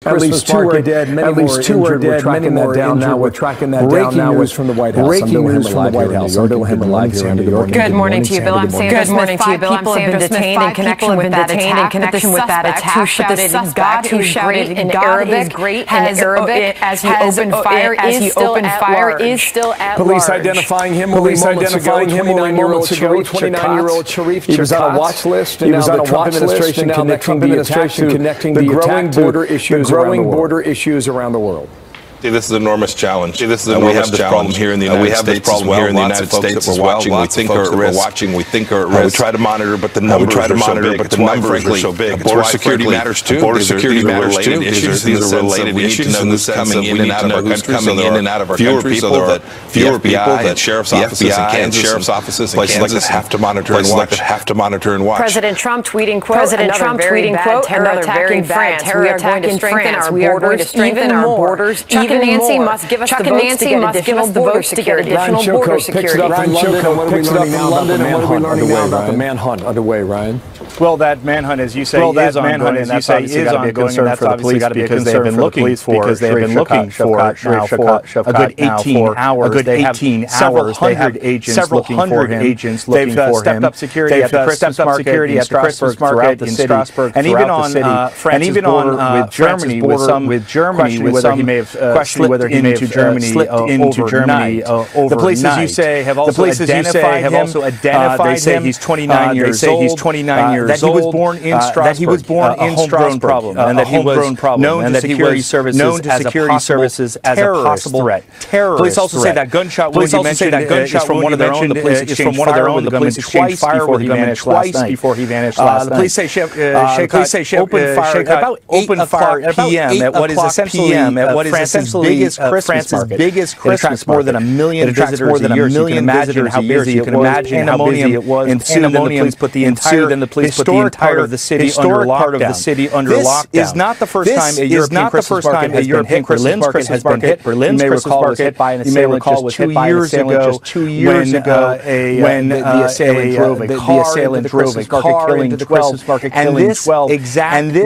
At least 2 are dead, many more injured. We're tracking that down now. We're tracking that down now. Breaking news from the White House. Breaking news from the White House. I'm Bill Hemmer live here in New York. Good morning to you, Bill. I'm Sandra. Good morning to you, Bill. I'm Sandra. Detained in connection with that attack. Who shouted God in Arabic as he opened fire is still at large. Police identifying him. Police identifying him only moments ago. 29-year-old Sharif. He was on a watch list. He was on a watch list. And now the Trump administration connecting the growing border issues around the world. This is an enormous challenge. This is an enormous challenge here in the United States as well. Lots of folks that we're watching, we think are at risk. We try to monitor, but the numbers are so big. Border security matters too. Border security matters too. These are related issues in the sense that we need to know who's coming in and out of our country. So there are fewer people that sheriff's offices in Kansas, places like this have to monitor and watch. President Trump tweeting quote, another very bad terror attack in France. We are going to strengthen our borders even Nancy must give us the votes to get additional border security. Ryan Chilcote picks it up from London. And what are we learning now about the manhunt underway, Ryan? Well, that manhunt, as you say, is ongoing, and that's obviously got to be a concern for the police because they've been looking for a good 18 hours. They have several hundred agents looking for him. They've stepped up security at the Christmas market in Strasbourg, and even on France's border with Germany, with some whether he may have questioned whether he may have slipped into Germany overnight. The places you say have also identified him. They say he's 29 years old. That he was born in Strasbourg, a homegrown problem, and that he was known to security services as a possible threat. Police also say that gunshot wound you mentioned is from one of their own. The police exchanged fire with the gunman twice before he vanished last night. The police say opened fire at PM at what is essentially France's biggest Christmas market. More than 1 million visitors a year. You can imagine how busy it was. And then the police put the entire of the city under lockdown. This is not the first time a European Christmas market has been hit. Berlin's Christmas market was hit by an assailant just 2 years ago when the assailant drove a car killing 12. And this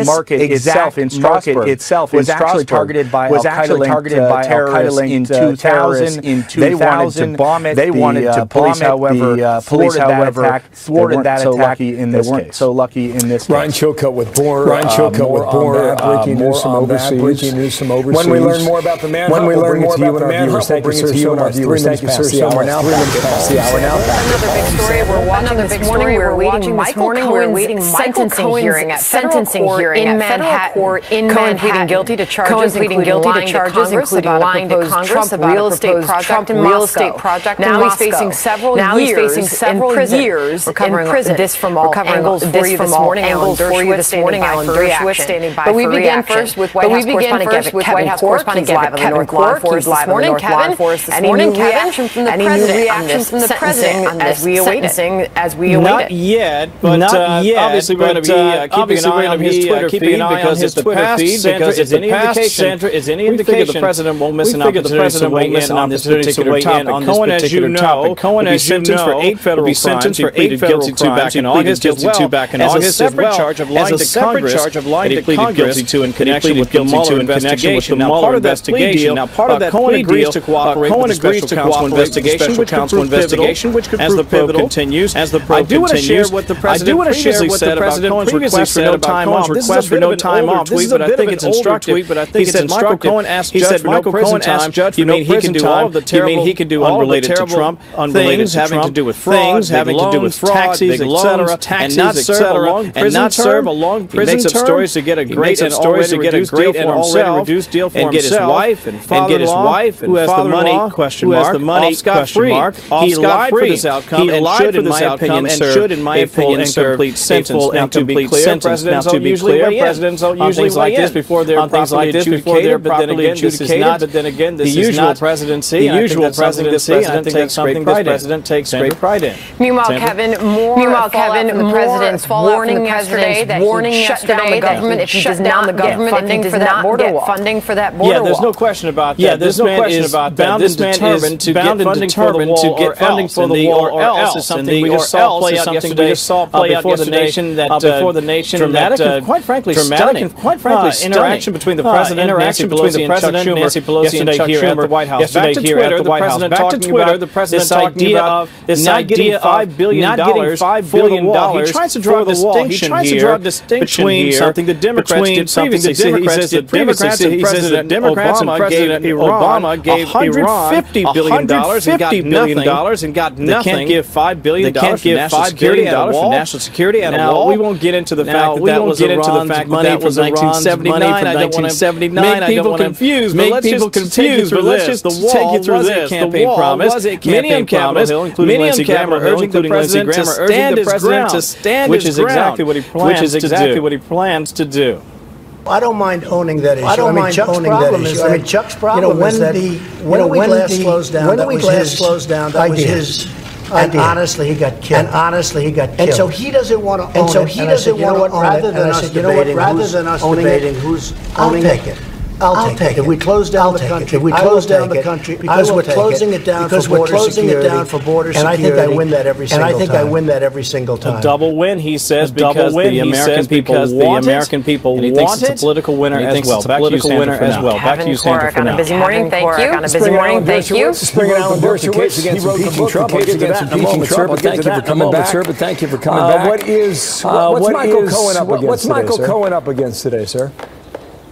market itself in Strasbourg was actually targeted by Al-Qaeda terrorists in 2000. They wanted to bomb it. The police, however, thwarted that attack in this case. So lucky in this case. Ryan Chilcote with more breaking news from overseas. When we learn more about the manhunt, we'll bring it to you and our viewers. Thank you, sir. You and our viewers. Thank you, sir. We're now past the hour now. Another big story we're watching this morning. We're waiting sentencing hearing at federal court in Manhattan. Cohen pleading guilty to charges including lying to Congress about a proposed Trump real estate project. Now he's facing several years in prison. We're covering this from all angles for you this morning. Alan Dershowitz standing by for reaction. But we begin first with White House correspondent Kevin Cork. He's live on the North Lawn Forest this morning. Kevin, any new reaction from the president as we await it? Not yet, but obviously we're going to be keeping an eye on his Twitter feed because it's the past. Sandra, is any indication the president won't miss an opportunity to weigh in on this particular topic. Cohen, as you know, will be sentenced for 8 federal crimes. He pleaded guilty to back in August as well. As a separate charge of lying to Congress that he pleaded guilty to in connection with the Mueller investigation. Now, part of that plea deal, Cohen agrees to cooperate with the special counsel investigation, which could prove pivotal. Continues. I do want to share what the president previously said about Cohen's request for no time off. This is a bit of an older tweet, but I think it's instructive. He said Michael Cohen asked Judge for no prison time. You mean he can do all the terrible, you mean he can do unrelated to Trump, things having to do with fraud, having to do with taxes, etc., and not serve a long prison term. He makes up stories to get a great and already reduced deal for himself, and get his wife and father-in-law, who has the money, question mark, off scot-free. He lied for this outcome and should, in my opinion, serve a full and complete sentence. Now, to be clear, presidents don't usually weigh in on things like this before they're properly adjudicated, but then again, this is not the usual presidency. I think that's something this president takes great pride in. Meanwhile, Kevin, more president's warning yesterday that he shut down the government if he does not get funding for that border wall. Yeah, there's no question about that. Yeah, there's no question about that. This man is bound and determined to get funding for the wall or else. It's something we just saw play out yesterday before the nation that quite frankly stunning interaction between the president and Nancy Pelosi and Chuck Schumer here at the White House. Back to Twitter, the president talking about this idea of not getting $5 billion for the wall. He tries to draw a distinction between something the Democrats did previously. He says that President Obama gave Iran $150 billion and got nothing. They can't give $5 billion for national security at a wall. We won't get into the fact that that was Iran's money from 1979. I don't want to make people confused, but let's just take you through this. The wall was a campaign promise. Many on Capitol Hill, including Lindsey Graham, urging the president to stand his ground, which is exactly what he plans to do. I don't mind owning that issue. I don't mind Chuck's problem is that Chuck's problem is that when we glass slows down, that was his. And honestly, he got killed. And so he doesn't want to own it. And so he doesn't want to own it. Rather than us debating who's owning it. I'll take it. If we close down the country, because we're closing it down for border security. And I think I win that every single time. A double win, he says, because the American people want it. And he thinks it's a political winner as well. Back to you, Sandra, for now. On a busy morning, thank you. Spring Alan Dershowitz against impeaching Trump. We'll get to that in a moment, sir, but thank you for coming back. What's Michael Cohen up against today, sir?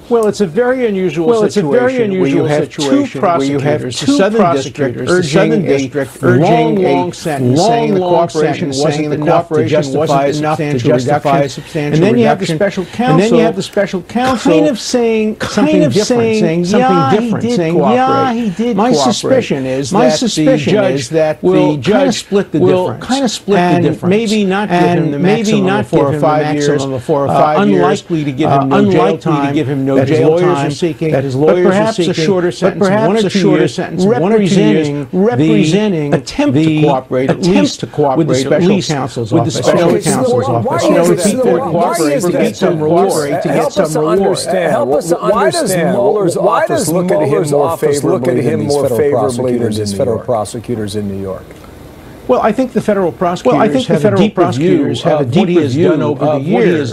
Well, it's a very unusual situation where you have two prosecutors, the Southern District urging a long sentence, saying the cooperation wasn't enough to justify a substantial reduction. And then you have the special counsel kind of saying something different, saying, yeah, he did cooperate. My suspicion is that the judge split the difference. And maybe not give him the maximum of 4 or 5 years, unlikely to give him no jail time. That his lawyers are seeking, but perhaps a shorter sentence, 1 or 2 years, representing the attempt to cooperate, at least to cooperate with the special counsel's office. If people get some reward, to get some reward. Help us to understand. Why does Mueller's office look at him more favorably than his federal prosecutors in New York? Well, I think the federal prosecutors have a deep view of what he has done over the years.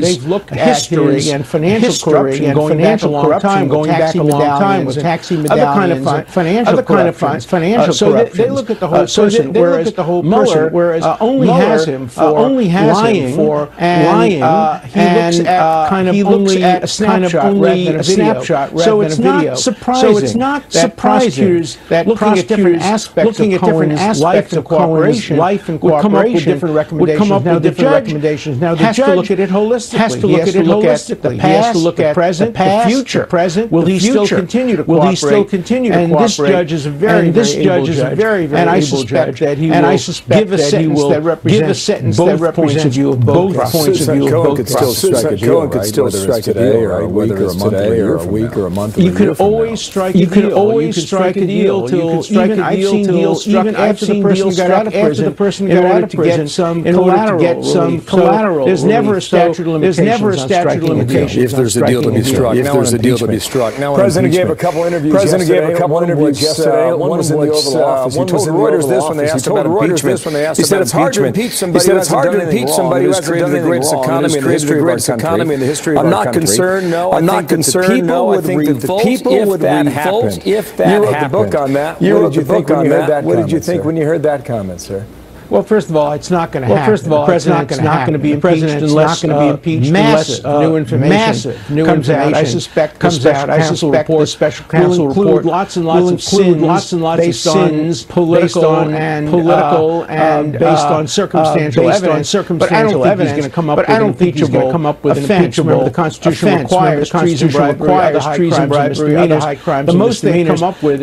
They've looked at history and financial corruption going back a long time with taxi medallions, other kind of financial corruption. They look at the whole person, whereas only has him for lying, and he looks at a snapshot rather than a video. So it's not surprising that prosecutors looking at different aspects of Cohen's life and cooperation, would come up with different recommendations. Now the judge has to look at it holistically. He has to look at the past, he has to look at the future. Will he still continue to cooperate? And this judge is a very able judge. And I suspect that he will give a sentence that represents both points of view of both prosecutors. Cohen could still strike today, or whether it's today, or a week, or a month. You can always strike a deal. Even I've seen deals struck after the person got out of prison in order to get some collateral. There's never a statute of limitations. If there's a deal to be struck. The President gave a couple interviews yesterday. One was in the Oval Office. He told Reuters this when they asked about impeachment. He said it's hard to impeach somebody who hasn't done anything wrong, who's created the greatest economy in the history of our country. I'm not concerned. No, I think the people would revolt if that happened. You wrote the book on that. What did you think when you heard that comment, sir? Well, first of all, it's not going to happen. The president's not going to be impeached unless new information comes out. I suspect the special counsel report will include lots and lots of sins, political and based on circumstantial evidence. But I don't think he's going to come up with an offense. Remember, the Constitution requires treason, bribery, other high crimes. The most they've come up with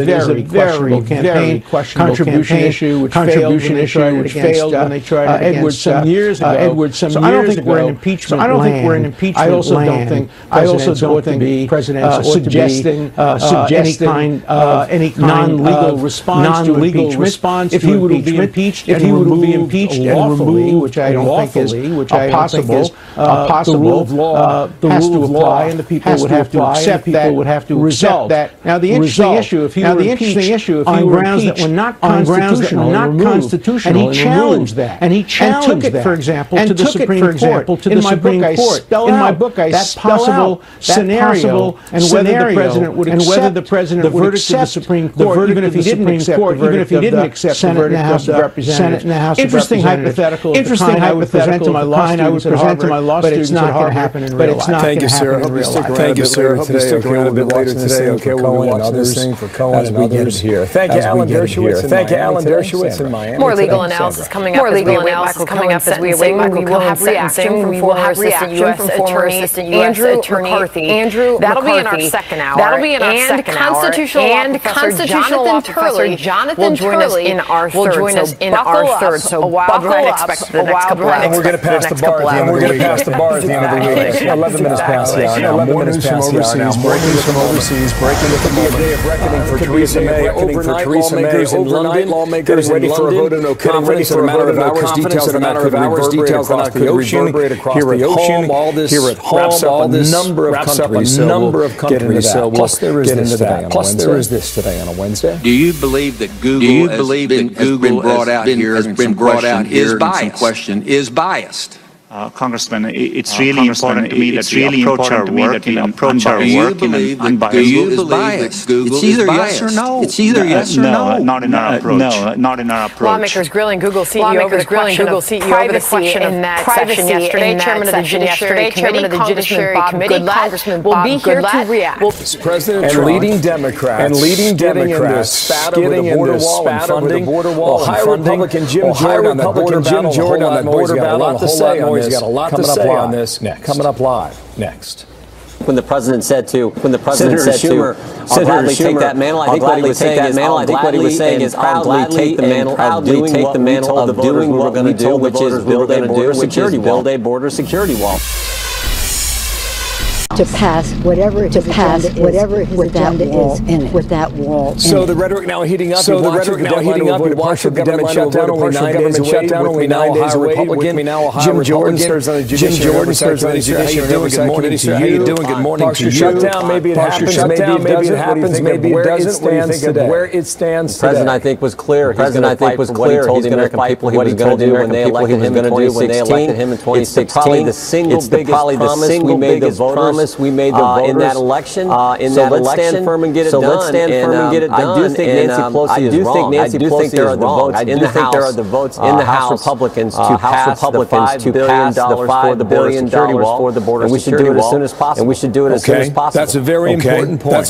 is a very questionable campaign contribution issue, which contribution issue, which failed when they tried it Edwards some years ago. So I don't think we're in impeachment land. I also don't think the president ought to be suggesting any non-legal response to impeachment. If he were to be impeached and lawfully, which I don't think is possible, the rule of law has to apply, and the people would have to accept that. Now, the interesting issue, if he were impeached on grounds that were not constitutional, and he challenged that, and took it, for example, to the Supreme Court. In my book, I spell out that scenario and whether the president would accept the Supreme Court, even if he didn't accept the Senate and the House of Representatives. Interesting hypothetical. Interesting hypothetical. I would present to my law students, but it's not going to happen in real life. Thank you, sir. Thank you, sir. Hope you stick around a bit later today. Okay, we'll be watching this thing for Cohen and others here. Thank you, Alan Dershowitz. Thank you, Alan Dershowitz in Miami. More legal analysis coming up as we await Michael Cohen's sentencing. We will have reaction from former Assistant U.S. Attorney Andrew. That'll be in our second hour. And constitutional law professor Jonathan Turley will join us in our third. So buckle up. And we're going to pass the bar at the end of the week. 11 minutes past the hour. 11 minutes past the hour now. Breaking news from overseas. Breaking it could be a day of reckoning for Theresa May. Overnight, lawmakers in London getting ready for a vote of no confidence in a matter of hours. Details in a matter of hours. Details across the ocean. Here at home, all this wraps up a number of countries. Plus there is this today on a Wednesday. Do you believe that Google has been brought out here and some question is biased? Congressman, it's really important to me that we approach our work in an unbiased way. Do you believe that Google is biased? It's either yes or no. Not in our approach. No, not in our approach. Lawmakers grilling Google CEO over the question of privacy in that session yesterday. Chairman of the Judiciary Committee, Congressman Bob Goodlatte, will be here to react. President Trump and leading Democrats getting in this spat over the border wall and funding. Ohio Republican Jim Jordan on that border battle. A lot to say on this. He's got a lot to say on this. Coming up live next. When the president said to Senator Schumer, I'll gladly take that mantle. I think what he was saying is I'll gladly take the mantle of doing what we're going to do, which is build a border security wall. To pass whatever his agenda is in it, with that wall. So the rhetoric now heating up. With partial government shutdown, only 9 days away. Republican Jim Jordan serves on the Judiciary Committee. How you doing? Good morning to you. Shutdown, maybe it happens, maybe it doesn't. Where it stands today. The president, I think, was clear. He told the American people what he was going to do when they elected him in 2016. It's probably the single biggest promise we made the voters. We made the voters in that election. Let's stand firm and get it done. I do think Nancy Pelosi is wrong. I do think there are the votes in the House Republicans to pass the $5 billion for the border security wall. And we should do it as soon as possible. That's a very important point.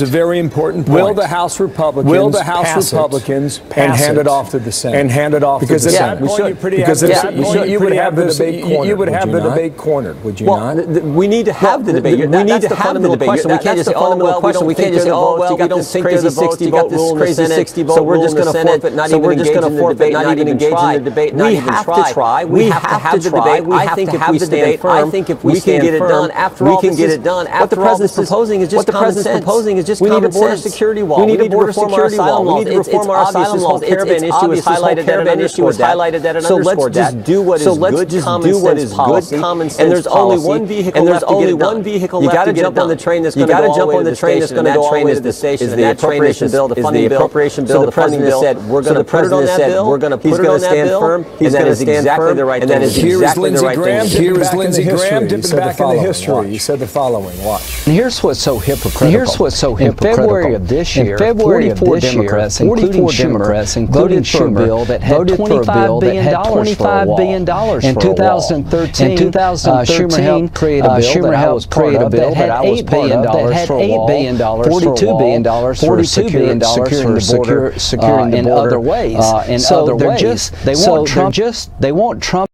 Will the House Republicans pass hand it off to the Senate? Because at that point you would have the debate cornered, would you not? We need to have the debate. We need to have the debate. We can't just say, we can't just say, you got this crazy 60 vote rule in the Senate, so we're just going to forfeit, not even engage in the debate, not even try. We have to have the debate. I think if we stand firm, we can get it done. After all, what the president's proposing is just common sense. We need a border security wall. We need a border security wall. We need to reform our asylum laws. This whole caravan issue was highlighted that and underscored that. So let's just do what is good common sense. And there's only one vehicle left to get it done. You got to jump on the train that's going to go all the way to the station, and that train is the station. And that appropriation bill, the funding bill. So the president said, we're going to put it on that bill. We're going to put it on that bill. He's going to stand firm. And that is exactly the right thing. Here is Lindsey Graham dipping back in the history. He said the following. Watch. And here's what's so hypocritical. In February of this year, 44 Democrats, including Schumer, voted for a bill that had $25 billion in 2013. Schumer helped create a bill that had $8 billion $42 billion for securing the border in other ways. They want Trump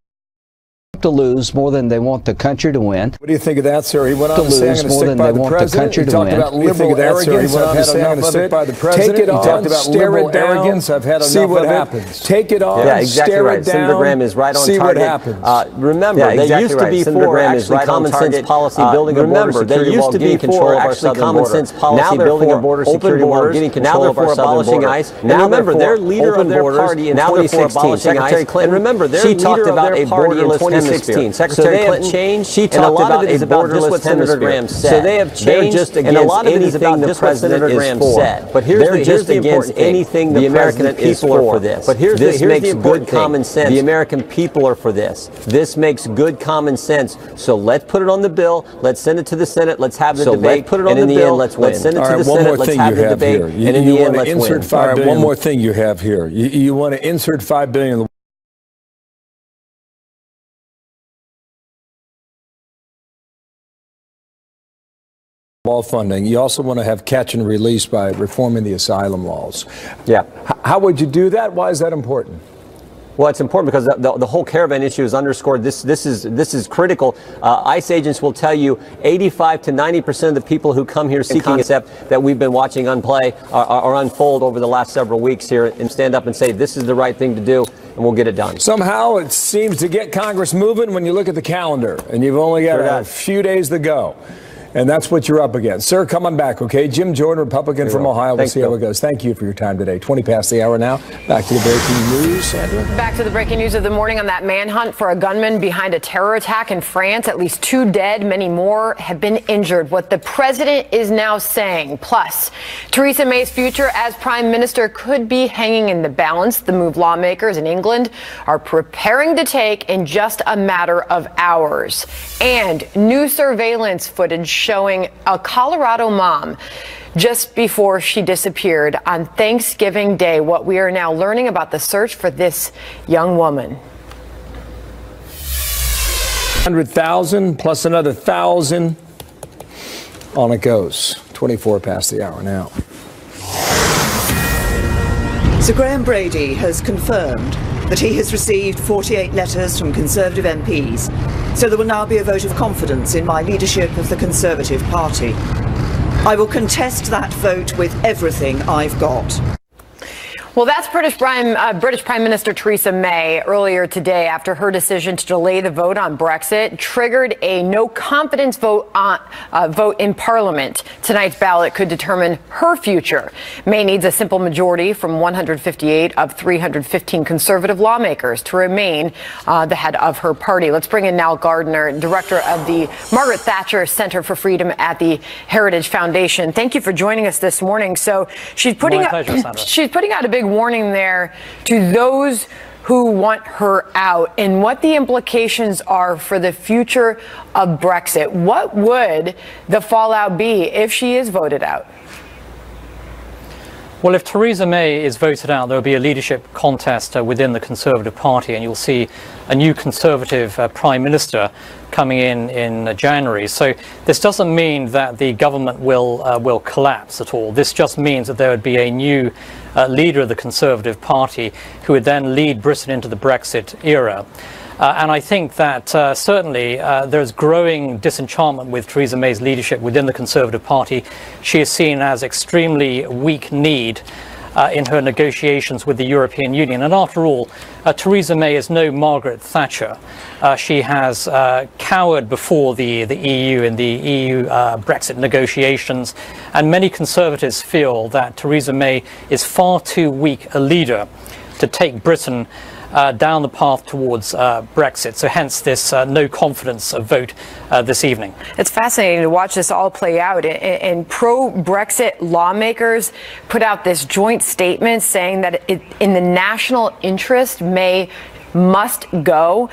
to lose more than they want the country to win. What do you think of that, sir? He went on to lose more than they want the country to win. He talked about liberal arrogance. I've had enough of it by the president. Take it on. He talked about liberal arrogance. I've had enough of it. See what happens. Take it on. Yeah, exactly right. Senator Graham is right on target. See what happens. Remember, they used to be for actually common sense policy building a border security wall, getting control of our southern border. Now they're for border security wall, getting control of our southern border. ICE. Now remember, their leader of their party in 2016, Secretary Clinton. Remember, she talked about a borderless hemisphere. Secretary Clinton changed. She talked about a borderless hemisphere. So they have changed, and a lot of it is about just what Senator Graham said. But here's the important thing: anything the American people are for this. But here's the good common sense. The American people are for this. This makes good common sense. So let's put it on the bill. Let's send it to the Senate. Let's have the debate. Put it on the bill. Let's send it to the Senate. Let's have the debate. And in the end, let's win. All right, one more thing you have here. You want to insert $5 billion. Wall funding. You also want to have catch and release by reforming the asylum laws. Yeah. How would you do that? Why is that important? Well, it's important because the whole caravan issue is underscored. This is critical. ICE agents will tell you 85 to 90% of the people who come here seeking concept that we've been watching are unfold over the last several weeks here and stand up and say this is the right thing to do, and we'll get it done. Somehow it seems to get Congress moving when you look at the calendar, and you've only got a few days to go. And that's what you're up against. Sir, come on back, okay? Jim Jordan, Republican from Ohio. We'll see how it goes. Thank you for your time today. 20 past the hour now. Back to the breaking news, Sandra. Back to the breaking news of the morning on that manhunt for a gunman behind a terror attack in France. At least 2 dead, many more have been injured. What the president is now saying. Plus, Theresa May's future as prime minister could be hanging in the balance. The move lawmakers in England are preparing to take in just a matter of hours. And new surveillance footage showing a Colorado mom just before she disappeared on Thanksgiving Day. What we are now learning about the search for this young woman. 100,000 plus another 1,000. On it goes. 24 past the hour now. Sir Graham Brady has confirmed that he has received 48 letters from Conservative MPs, so there will now be a vote of confidence in my leadership of the Conservative Party. I will contest that vote with everything I've got. Well, that's British Prime Minister Theresa May earlier today after her decision to delay the vote on Brexit triggered a no confidence vote in Parliament. Tonight's ballot could determine her future. May needs a simple majority from 158 of 315 Conservative lawmakers to remain the head of her party. Let's bring in Nal Gardner, director of the Margaret Thatcher Center for Freedom at the Heritage Foundation. Thank you for joining us this morning. So she's putting out a big warning there to those who want her out and what the implications are for the future of Brexit. What would the fallout be if she is voted out? Well, if Theresa May is voted out, there will be a leadership contest within the Conservative Party, and you'll see a new Conservative Prime Minister coming in January. So this doesn't mean that the government will collapse at all. This just means that there would be a new leader of the Conservative Party who would then lead Britain into the Brexit era. And I think that certainly there's growing disenchantment with Theresa May's leadership within the Conservative Party. She is seen as extremely weak-kneed in her negotiations with the European Union. And after all, Theresa May is no Margaret Thatcher. She has cowered before the EU in the EU Brexit negotiations. And many Conservatives feel that Theresa May is far too weak a leader to take Britain down the path towards Brexit. So hence this no confidence vote this evening. It's fascinating to watch this all play out. And pro-Brexit lawmakers put out this joint statement saying that in the national interest, May must go.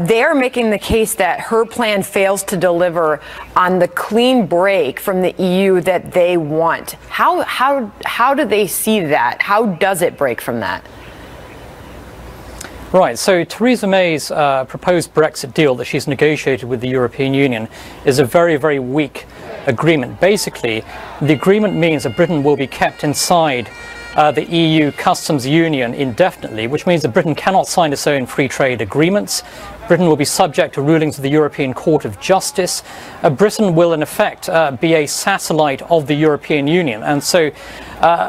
They are making the case that her plan fails to deliver on the clean break from the EU that they want. How do they see that? How does it break from that? Right, so Theresa May's proposed Brexit deal that she's negotiated with the European Union is a very, very weak agreement. Basically, the agreement means that Britain will be kept inside the EU customs union indefinitely, which means that Britain cannot sign its own free trade agreements. Britain will be subject to rulings of the European Court of Justice. Britain will, in effect, be a satellite of the European Union. And so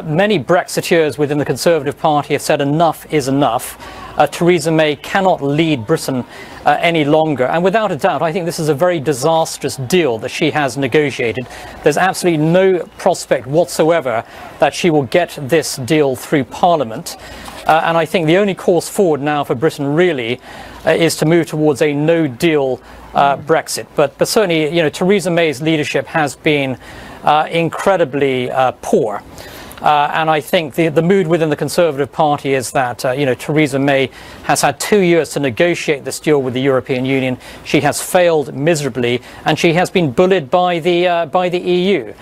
many Brexiteers within the Conservative Party have said enough is enough. Theresa May cannot lead Britain any longer. And without a doubt, I think this is a very disastrous deal that she has negotiated. There's absolutely no prospect whatsoever that she will get this deal through Parliament. And I think the only course forward now for Britain really is to move towards a no-deal Brexit. But certainly, you know, Theresa May's leadership has been incredibly poor. And I think the mood within the Conservative Party is that, you know, Theresa May has had 2 years to negotiate this deal with the European Union. She has failed miserably, and she has been bullied by the EU.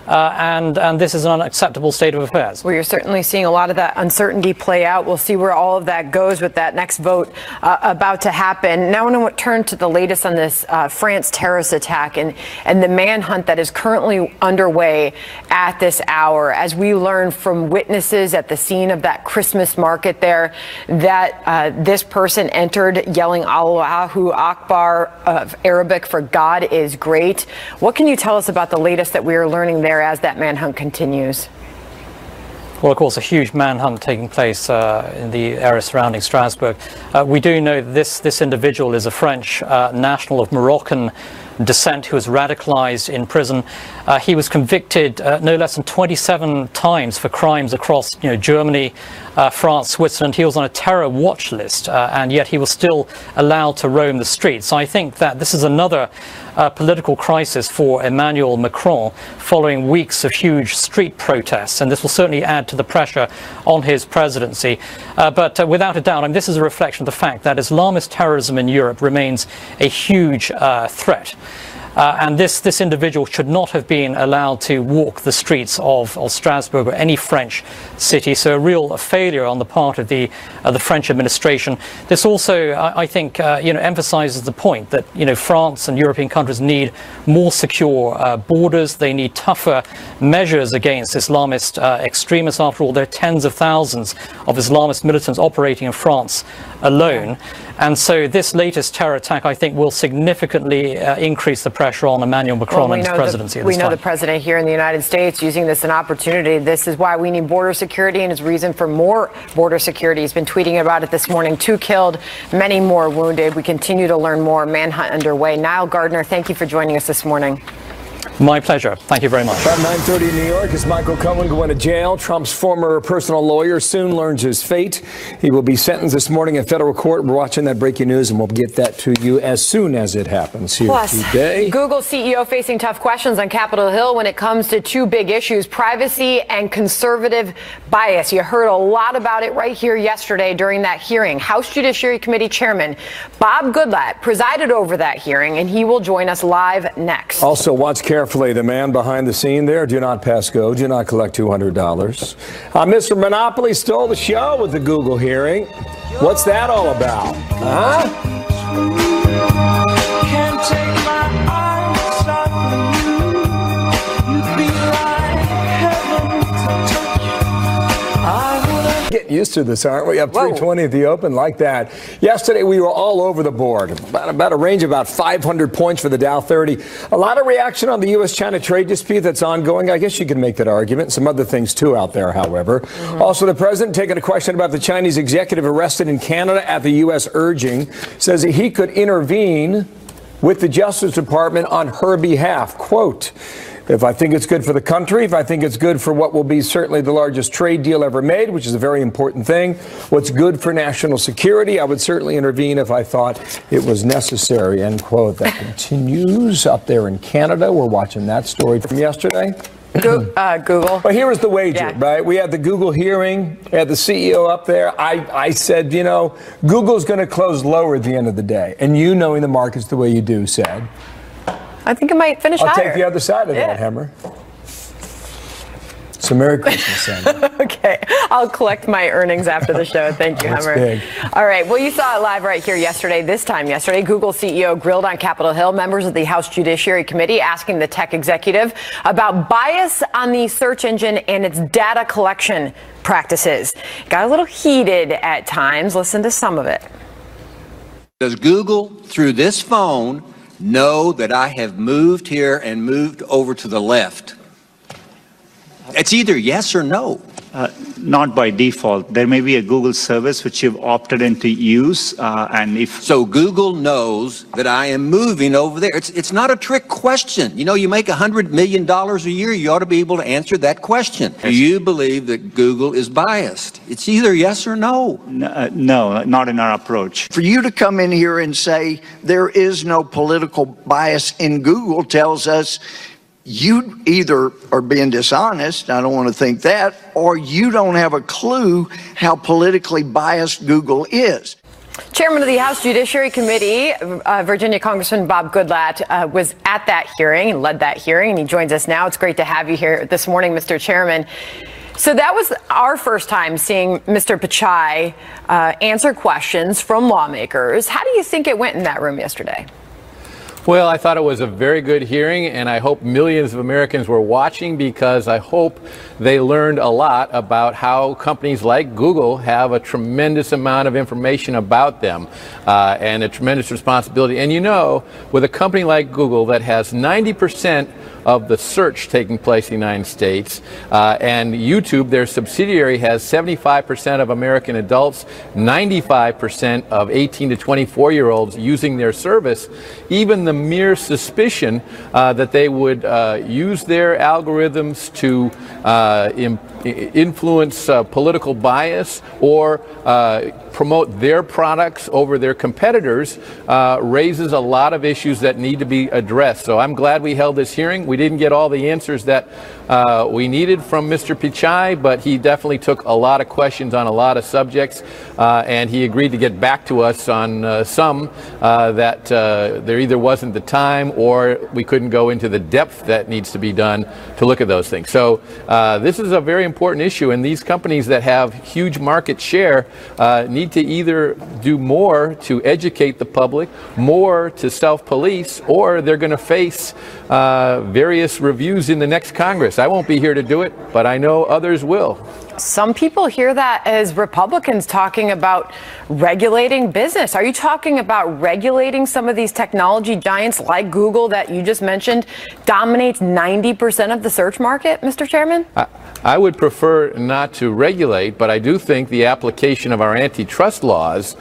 And this is an unacceptable state of affairs. Well, you're certainly seeing a lot of that uncertainty play out. We'll see where all of that goes with that next vote about to happen. Now I want to turn to the latest on this France terrorist attack and the manhunt that is currently underway at this hour. As we learn from witnesses at the scene of that Christmas market there, that this person entered yelling Allahu Akbar, of Arabic for God is great. What can you tell us about the latest that we are learning there as that manhunt continues? Well, of course, a huge manhunt taking place in the area surrounding Strasbourg. We do know that this individual is a French national of Moroccan descent who was radicalized in prison. He was convicted no less than 27 times for crimes across, you know, Germany, France, Switzerland. He was on a terror watch list, and yet he was still allowed to roam the streets. So I think that this is another political crisis for Emmanuel Macron following weeks of huge street protests, and this will certainly add to the pressure on his presidency. But without a doubt, I mean, this is a reflection of the fact that Islamist terrorism in Europe remains a huge threat. And this individual should not have been allowed to walk the streets of Strasbourg or any French city. So a real failure on the part of the French administration. This also, I think, emphasizes the point that, you know, France and European countries need more secure borders. They need tougher measures against Islamist extremists. After all, there are tens of thousands of Islamist militants operating in France alone. And so this latest terror attack, I think, will significantly increase the pressure on Emmanuel Macron and his presidency at this time. We know the president here in the United States using this as an opportunity. This is why we need border security, and his reason for more border security. He's been tweeting about it this morning. 2 killed, many more wounded. We continue to learn more. Manhunt underway. Niall Gardner, thank you for joining us this morning. My pleasure. Thank you very much. About 9:30 in New York, is Michael Cohen going to jail? Trump's former personal lawyer soon learns his fate. He will be sentenced this morning in federal court. We're watching that breaking news, and we'll get that to you as soon as it happens here today. Google CEO facing tough questions on Capitol Hill when it comes to 2 big issues, privacy and conservative bias. You heard a lot about it right here yesterday during that hearing. House Judiciary Committee Chairman Bob Goodlatte presided over that hearing, and he will join us live next. Also, watch carefully. The man behind the scene there, do not pass go, do not collect $200. Mr. Monopoly stole the show with the Google hearing. What's that all about? Huh? Can't take my eyes off you. You'd be like heaven to touch. Getting used to this, aren't we? Up 320 at the Open like that. Yesterday, we were all over the board. About a range of about 500 points for the Dow 30. A lot of reaction on the U.S.-China trade dispute that's ongoing. I guess you can make that argument. Some other things, too, out there, however. Also, the president taking a question about the Chinese executive arrested in Canada at the U.S. urging, says that he could intervene with the Justice Department on her behalf. Quote, if I think it's good for the country, if I think it's good for what will be certainly the largest trade deal ever made, which is a very important thing, what's good for national security, I would certainly intervene if I thought it was necessary, end quote. That continues up there in Canada. We're watching that story from yesterday. Google. Well, here was the wager, right? We had the Google hearing, we had the CEO up there. I said, you know, Google's going to close lower at the end of the day. And you, knowing the markets the way you do, said, I think it might finish higher. I'll take the other side of that, Hammer. So Merry Christmas, Sandra. Okay. I'll collect my earnings after the show. Thank you, Hammer. Big. All right. Well, you saw it live right here yesterday. Google CEO grilled on Capitol Hill members of the House Judiciary Committee asking the tech executive about bias on the search engine and its data collection practices. Got a little heated at times. Listen to some of it. Does Google, through this phone, know that I have moved here and moved over to the left? It's either yes or no. Not by default. There may be a Google service which you've opted in to use, and if so, Google knows that I am moving over there. It's not a trick question. You know, you make $100 million a year, you ought to be able to answer that question. Do you believe that Google is biased? It's either yes or no. No, not in our approach. For you to come in here and say there is no political bias in Google tells us you either are being dishonest, I don't want to think that, or you don't have a clue how politically biased Google is. Chairman of the House Judiciary Committee, Virginia Congressman Bob Goodlatte, was at that hearing and led that hearing, and he joins us now. It's great to have you here this morning, Mr. Chairman. So that was our first time seeing Mr. Pichai answer questions from lawmakers. How do you think it went in that room yesterday? Well, I thought it was a very good hearing, and I hope millions of Americans were watching because I hope they learned a lot about how companies like Google have a tremendous amount of information about them and a tremendous responsibility. And you know, with a company like Google that has 90% of the search taking place in the United States, and YouTube, their subsidiary, has 75% of American adults, 95% of 18 to 24-year-olds using their service. Even the mere suspicion that they would use their algorithms to influence political bias or promote their products over their competitors raises a lot of issues that need to be addressed. So I'm glad we held this hearing. We didn't get all the answers that we needed from Mr. Pichai, but he definitely took a lot of questions on a lot of subjects, and he agreed to get back to us on some that there either wasn't the time or we couldn't go into the depth that needs to be done to look at those things. So this is a very important issue, and these companies that have huge market share need to either do more to educate the public, more to self-police, or they're going to face various reviews in the next Congress. I won't be here to do it, but I know others will. Some people hear that as Republicans talking about regulating business. Are you talking about regulating some of these technology giants like Google that you just mentioned dominates 90% of the search market, Mr. Chairman? I would prefer not to regulate, but I do think the application of our antitrust laws,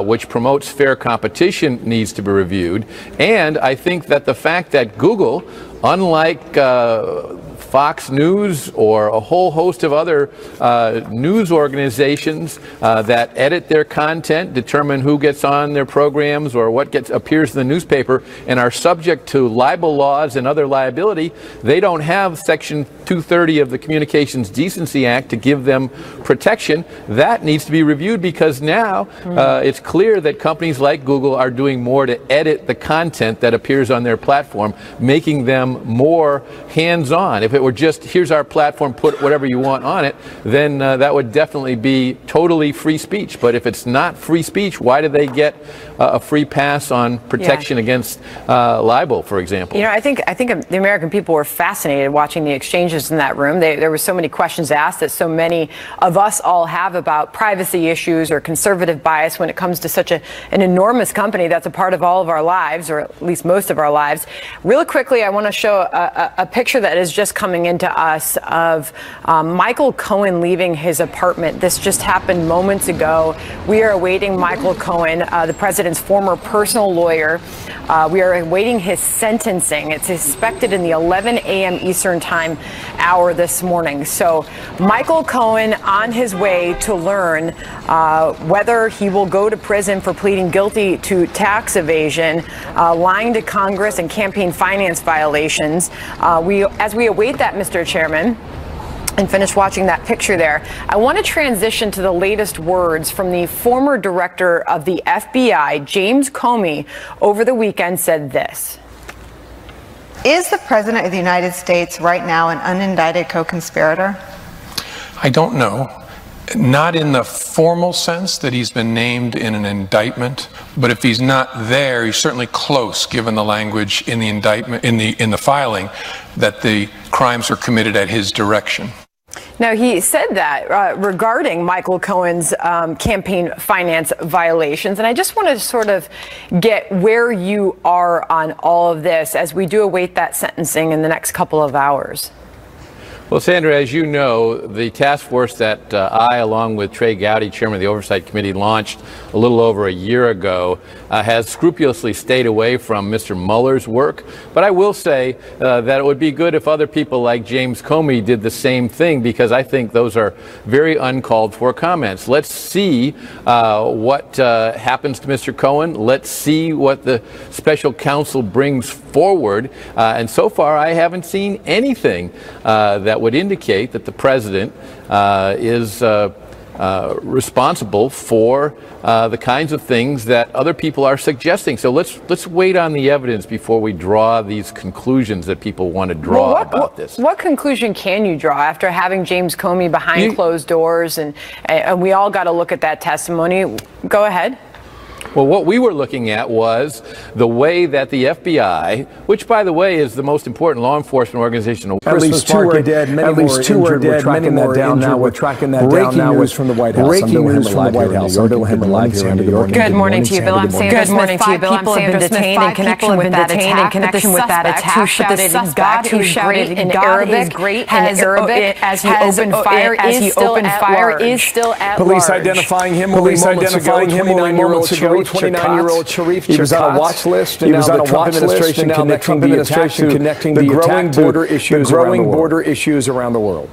which promotes fair competition, needs to be reviewed. And I think that the fact that Google, unlike Fox News or a whole host of other news organizations that edit their content, determine who gets on their programs or what appears in the newspaper, and are subject to libel laws and other liability, they don't have Section 230 of the Communications Decency Act to give them protection. That needs to be reviewed because now it's clear that companies like Google are doing more to edit the content that appears on their platform, making them more hands-on. If it were just, here's our platform, put whatever you want on it, then that would definitely be totally free speech. But if it's not free speech, why do they get a free pass on protection against libel, for example? You know, I think the American people were fascinated watching the exchanges in that room. There were so many questions asked that so many of us all have about privacy issues or conservative bias when it comes to such an enormous company that's a part of all of our lives, or at least most of our lives. Really quickly, I want to show a picture that is just coming into us of Michael Cohen leaving his apartment. This just happened moments ago. We are awaiting Michael Cohen, the president's former personal lawyer. We are awaiting his sentencing. It's expected in the 11 a.m. Eastern Time hour this morning. So Michael Cohen on his way to learn whether he will go to prison for pleading guilty to tax evasion, lying to Congress, and campaign finance violations. As we await that, Mr. Chairman, and finish watching that picture there, I want to transition to the latest words from the former director of the FBI, James Comey, over the weekend said this. Is the President of the United States right now an unindicted co-conspirator? I don't know. Not in the formal sense that he's been named in an indictment, but if he's not there, he's certainly close, given the language in the indictment, in the filing, that the crimes are committed at his direction. Now, he said that regarding Michael Cohen's campaign finance violations. And I just want to sort of get where you are on all of this as we do await that sentencing in the next couple of hours. Well, Sandra, as you know, the task force that I, along with Trey Gowdy, chairman of the Oversight Committee, launched a little over a year ago, has scrupulously stayed away from Mr. Mueller's work. But I will say that it would be good if other people like James Comey did the same thing, because I think those are very uncalled for comments. Let's see what happens to Mr. Cohen. Let's see what the special counsel brings forward. And so far, I haven't seen anything that would indicate that the president is responsible for the kinds of things that other people are suggesting. So let's wait on the evidence before we draw these conclusions that people want to draw about this. What conclusion can you draw after having James Comey behind closed doors, and we all got to look at that testimony? Go ahead. Well, what we were looking at was the way that the FBI, which, by the way, is the most important law enforcement organization. At least two are dead, many more injured. We're tracking that down now. We're tracking that down now. Breaking news from the White House. Breaking news from the White House. I'm Bill Hemmer live here in New York. Good morning to you, Bill. I'm Sandra. Good morning to you, Bill. I'm Sandra. Detained in connection with that attack. Who shouted in Arabic as he opened fire is still at large. Police identifying him. Police identifying him 29-year-old Sharif. He was on a watch list, and now the Trump administration connecting the attack to the growing border issues around the world.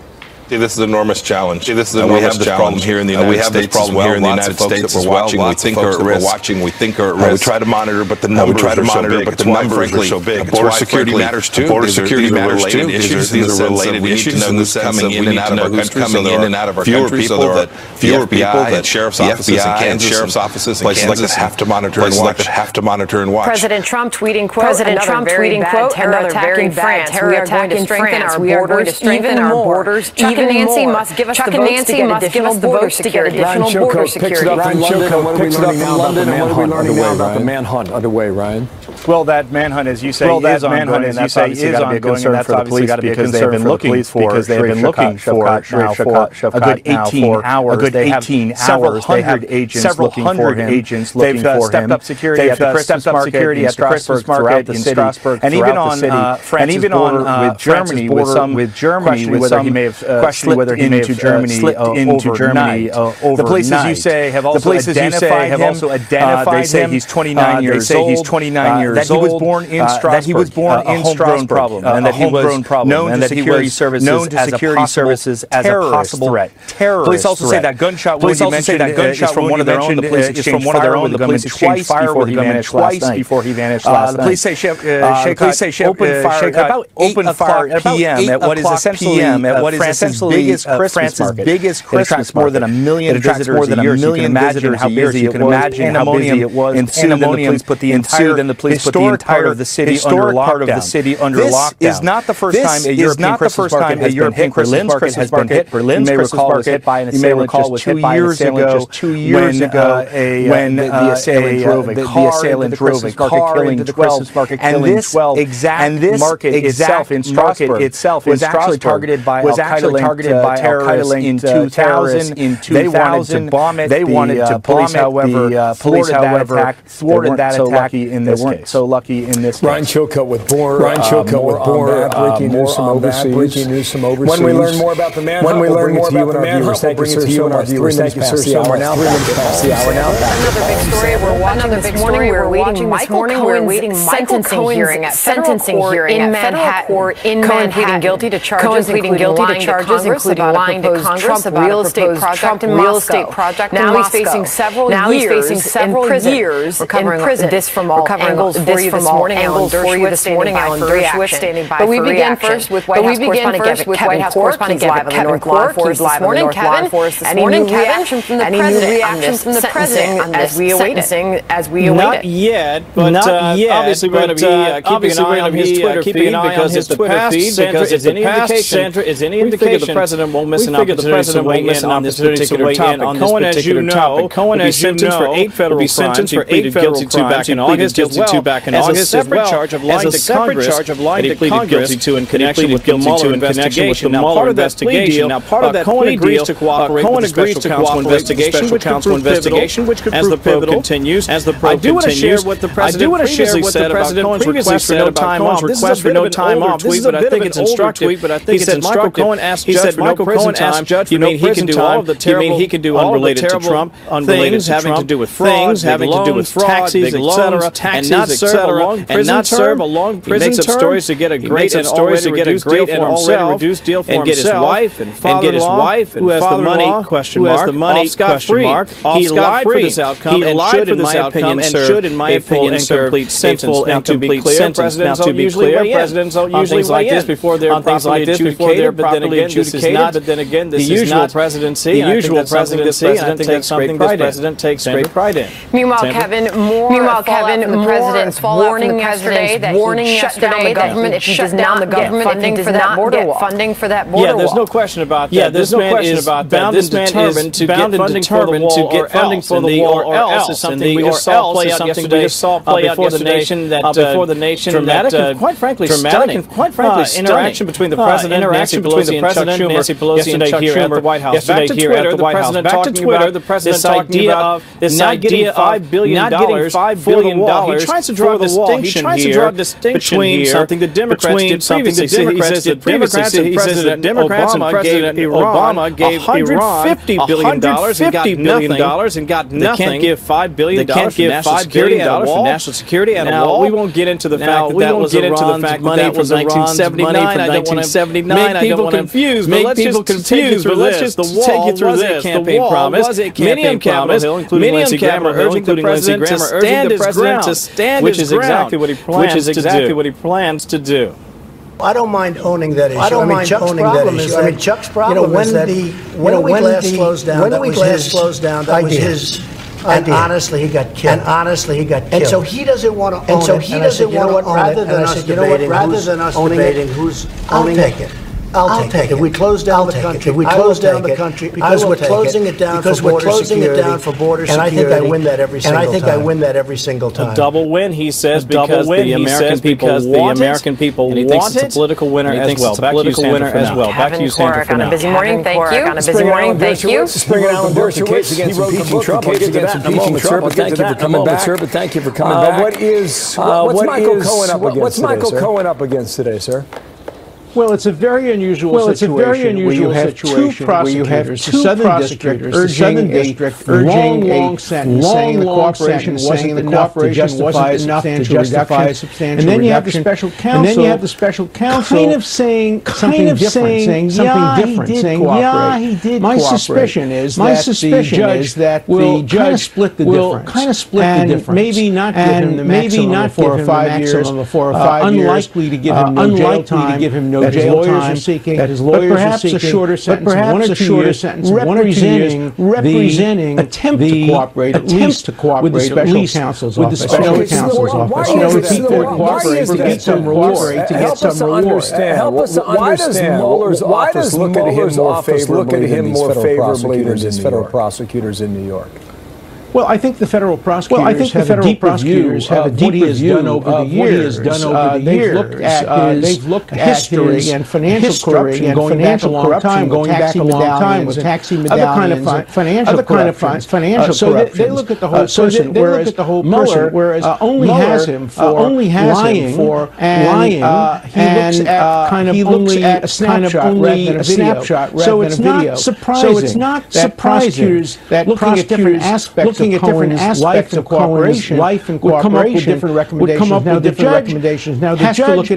See, this is an enormous challenge. See, this is an enormous challenge here in the United States as well. Lots of folks that we're watching, we think are at risk. We try to monitor, but the numbers are so big. Border security matters too. Border security matters too. These are related issues in the sense that we need to know who's coming in and out of our country. So there are fewer people that sheriff's offices in Kansas have to monitor and watch. President Trump tweeting quote. Another very bad terror attack in France. We are going to strengthen our borders. Chuck and Nancy must give us the votes to get additional border security. Ryan Chilcote picks it up from London, and what are we learning now about the manhunt underway, Ryan? Well, that manhunt, as you say, is ongoing, and that's obviously got to be a concern for the police because they've been looking for a good 18 hours. They have several hundred agents looking for him. They've stepped up security at the Christmas market in Strasbourg, and even on France's border with Germany, with some questioning whether he may have slipped into Germany overnight. The police, as you say, have also identified him. They say he's 29 years old. That he was born in Strasbourg, that he was born in Strasbourg, and that he was known to security services as a possible terrorist. Police also say that gunshot wound you mentioned is from one of their own. The police exchanged fire with the gunman twice before he vanished last night. The police say opened fire at PM at what is essentially France's biggest Christmas market. It attracts more than 1 million visitors a year. You can imagine how busy it was. Pandemonium ensued, and then the police put the entire part of the city under lockdown. This is not the first time a European Christmas market has been hit. Berlin's Christmas market was hit by an assailant just 2 years ago when the assailant drove a car into the Christmas market, killing 12. And this market itself in Strasbourg was actually targeted by Al-Qaeda-linked terrorists in 2000. They wanted to bomb it. The police, however, thwarted that attack. They weren't so lucky in this case. Ryan Chilcote with more breaking news from overseas. When we learn more about the manhunt, we'll bring it to you and our viewers. Thank you, sir. You and our viewers. Thank you, sir. The hour now. Another big story we're watching this morning. We're waiting Michael Cohen's sentencing hearing at Manhattan. Cohen pleading guilty to charges including lying to Congress about real estate project in Moscow. Now he's facing several years in prison. This from all angles for you this morning. Alan Dershowitz standing by for reaction. But we begin first with White House correspondent Kevin Clark. He's live in the North Lawn Forest this morning. Any new reaction from the president on this sentencing as we await it? Not yet, but obviously we're going to be keeping an eye on his Twitter feed because it's the past. Sandra, is any indication the president won't miss an opportunity to weigh in on this particular topic? Cohen, as you know, will be sentenced for 8 federal crimes. He pleaded guilty to back in August as well. back in August as well as a separate charge of lying to Congress in connection with the Mueller investigation. Now, part of that plea deal, Cohen agrees to cooperate with the special counsel investigation, which could prove pivotal. As the probe continues, I do want to share what the president previously said about Cohen's request for no time off. This is a bit of an older tweet, but I think it's instructive. He said Michael Cohen asked Judge for no prison time. You mean he can do all of the terrible, he can do unrelated to Trump things having to do with fraud, having to do with taxes, etc., and not serve a long prison term. He makes up stories to get a great and already reduced deal for himself, and get his wife and father-in-law, who has the money, off scot-free. He lied for this outcome and should, in my opinion, serve a full and complete sentence. Now, to be clear, presidents don't usually weigh in on things like this before they're properly adjudicated. But then again, this is not the usual presidency, and I think that's something this president takes great pride in. Meanwhile, Kevin, more the president's warning yesterday that he shut down the government if he does not get funding for that border wall. Yeah, there's no question about that. Yeah, there's no question about that. This man is bound and determined to get funding for the wall or else. Is something we just saw play out yesterday before the nation. Dramatic and quite frankly stunning interaction between the president, Nancy Pelosi, and Chuck Schumer yesterday here at the White House. Back to Twitter, the president talking about this idea of $5 billion for the wall. He tries to draw a distinction here between something the Democrats did previously. He says that President Obama gave $150 billion and got nothing. They can't give $5 billion for national security and a wall. We won't get into the fact that that was Iran's money from 1979. I don't want to make people confused, but let's just take you through this. The wall was a campaign promise. Many on Capitol Hill, including Lindsey Graham, urging the president to stand which is exactly what he plans to do. I don't mind owning that issue. I don't mind Chuck's problem is, Chuck's problem is that when we last closed down, that was his idea. And honestly, he got killed. And so he doesn't want to own it. And so he doesn't want to own it. Rather than us debating who's owning it. I'll take it. If we close down the country, because we're closing it down for border security, and I think I win that every single time. A double win, he says, because the American people want it. And he thinks it's a political winner as well. Back to you, Sandra, for now. On a busy morning, thank you. Spring Alan Dershowitz against impeaching Trump. We'll get to that in a moment, sir, but thank you for coming back. What's Michael Cohen up against today, sir? Well, it's a very unusual situation where you have two prosecutors, the Southern District urging a long sentence, saying the cooperation wasn't enough to justify a substantial reduction. And then you have the special counsel kind of saying something different, saying, yeah, he did cooperate. My suspicion is that the judge split the difference. And maybe not give him the maximum of 4 or 5 years, unlikely to give him no jail time, that his lawyers are seeking, but perhaps a shorter sentence, 1 or 2 years, representing the attempt to cooperate, at least to cooperate with the special counsel's office. To get some reward. Help us understand. Why does Mueller's office look at him more favorably than his federal prosecutors in New York? Well, I think the federal prosecutors have a deep review of what he has done over the years. They've looked at history and financial corruption going back a long time with taxi medallions, other kind of financial corruption. They look at the whole person, whereas only has him for lying, and he looks at a snapshot rather than a video. So it's not surprising that prosecutors looking at different aspects of cooperation, would come up with different recommendations. Now, the judge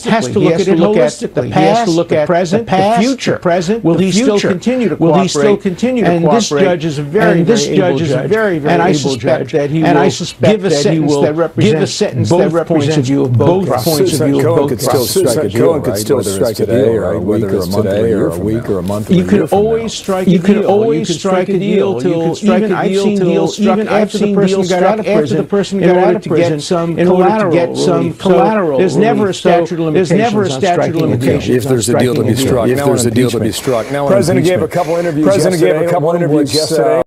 has to look at it holistically. He has to look at the past, he has to look at the future. Will he still continue to cooperate? And this judge is a very able judge. And I suspect that he will give a sentence that represents both points of view of both prosecutors. Cohen could still strike today, or whether it's today or a week or a month. You can always strike a deal till even I've seen deals struck after the person got out of prison in order to get some collateral. There's never a statute of limitations. If there's a deal to be struck. Now, the President gave a couple interviews yesterday.